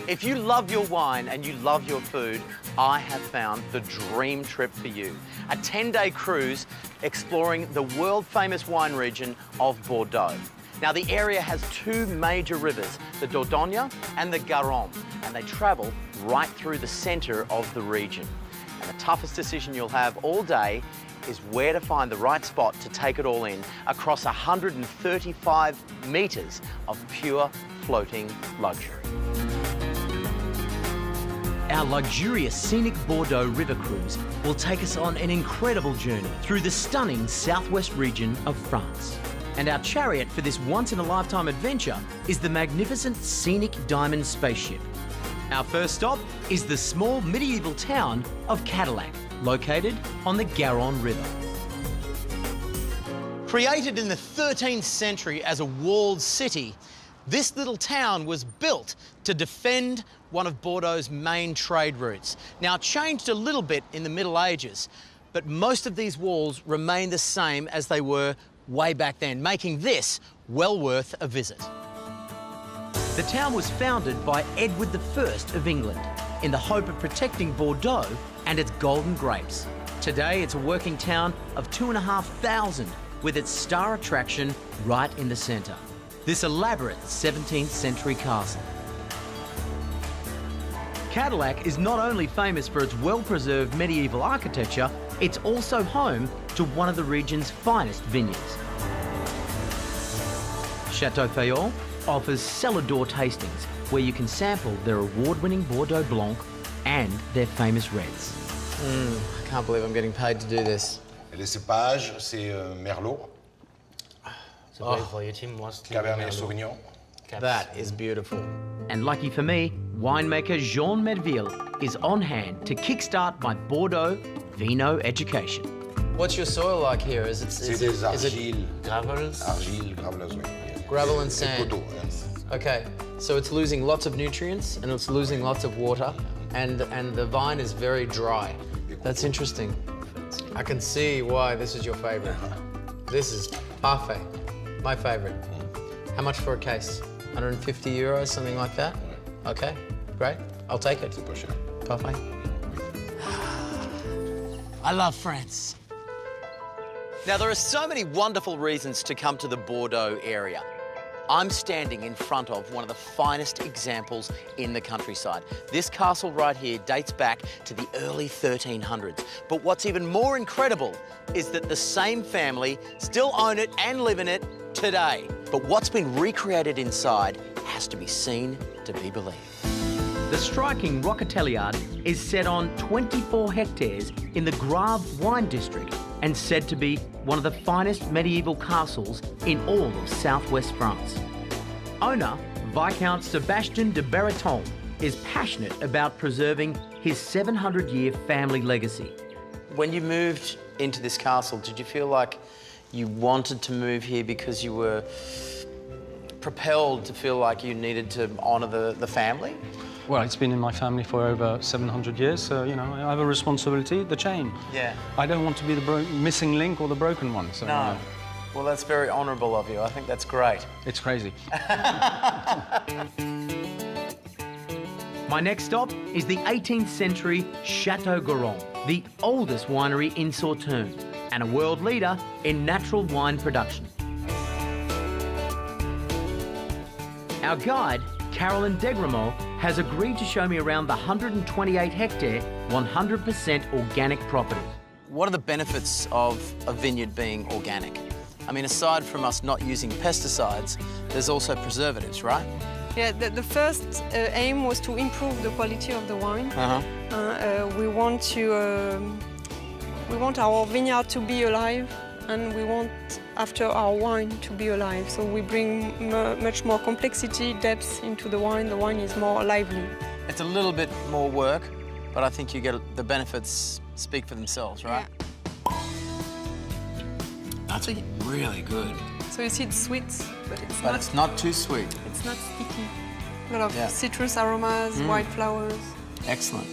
If you love your wine and you love your food, I have found the dream trip for you. A 10-day cruise exploring the world-famous wine region of Bordeaux. Now, the area has two major rivers, the Dordogne and the Garonne, and they travel right through the centre of the region. And the toughest decision you'll have all day is where to find the right spot to take it all in across 135 metres of pure floating luxury. Our luxurious scenic Bordeaux river cruise will take us on an incredible journey through the stunning southwest region of France. And our chariot for this once-in-a-lifetime adventure is the magnificent Scenic Diamond spaceship. Our first stop is the small medieval town of Cadillac, located on the Garonne River. Created in the 13th century as a walled city, this little town was built to defend one of Bordeaux's main trade routes. Now, it changed a little bit in the Middle Ages, but most of these walls remain the same as they were way back then, making this well worth a visit. The town was founded by Edward I of England in the hope of protecting Bordeaux and its golden grapes. Today, it's a working town of 2,500 with its star attraction right in the centre. This elaborate 17th century castle. Cadillac is not only famous for its well-preserved medieval architecture, it's also home to one of the region's finest vineyards. Chateau Fayol offers cellar door tastings where you can sample their award-winning Bordeaux Blanc and their famous reds. I can't believe I'm getting paid to do this. Les cépages, c'est Merlot. Cabernet Sauvignon. That is beautiful. And lucky for me, winemaker Jean Medville is on hand to kickstart my Bordeaux vino education. What's your soil like here? Is it Gravels. Argile, graveleuse, oui. Gravel and sand. Poteau, yes. Okay, so it's losing lots of nutrients and it's losing lots of water, and the vine is very dry. That's interesting. I can see why this is your favourite. This is parfait. My favourite. How much for a case? 150 euros, something like that? Okay, great. I'll take it. Parfait. I love France. Now, there are so many wonderful reasons to come to the Bordeaux area. I'm standing in front of one of the finest examples in the countryside. This castle right here dates back to the early 1300s. But what's even more incredible is that the same family still own it and live in it today. But what's been recreated inside has to be seen to be believed. The striking Roquetelliard is set on 24 hectares in the Grave wine district and said to be one of the finest medieval castles in all of southwest France. Owner, Viscount Sébastien de Breton, is passionate about preserving his 700-year family legacy. When you moved into this castle, did you feel like you wanted to move here because you were propelled to feel like you needed to honour the family? Well, it's been in my family for over 700 years, so, you know, I have a responsibility, the chain. Yeah. I don't want to be the missing link or the broken one, so... No. Well, that's very honourable of you. I think that's great. It's crazy. My next stop is the 18th century Chateau Garonne, the oldest winery in Sauterne, and a world leader in natural wine production. Our guide, Carolyn Degremont, has agreed to show me around the 128-hectare, 100% organic property. What are the benefits of a vineyard being organic? I mean, aside from us not using pesticides, there's also preservatives, right? Yeah, the first aim was to improve the quality of the wine. We want our vineyard to be alive, and we want, after our wine, to be alive. So we bring much more complexity, depth into the wine. The wine is more lively. It's a little bit more work, but I think you get the benefits speak for themselves, right? Yeah. That's really good. So you see it's sweet, but it's not too sweet. It's not sticky. A lot of citrus aromas, white flowers. Excellent.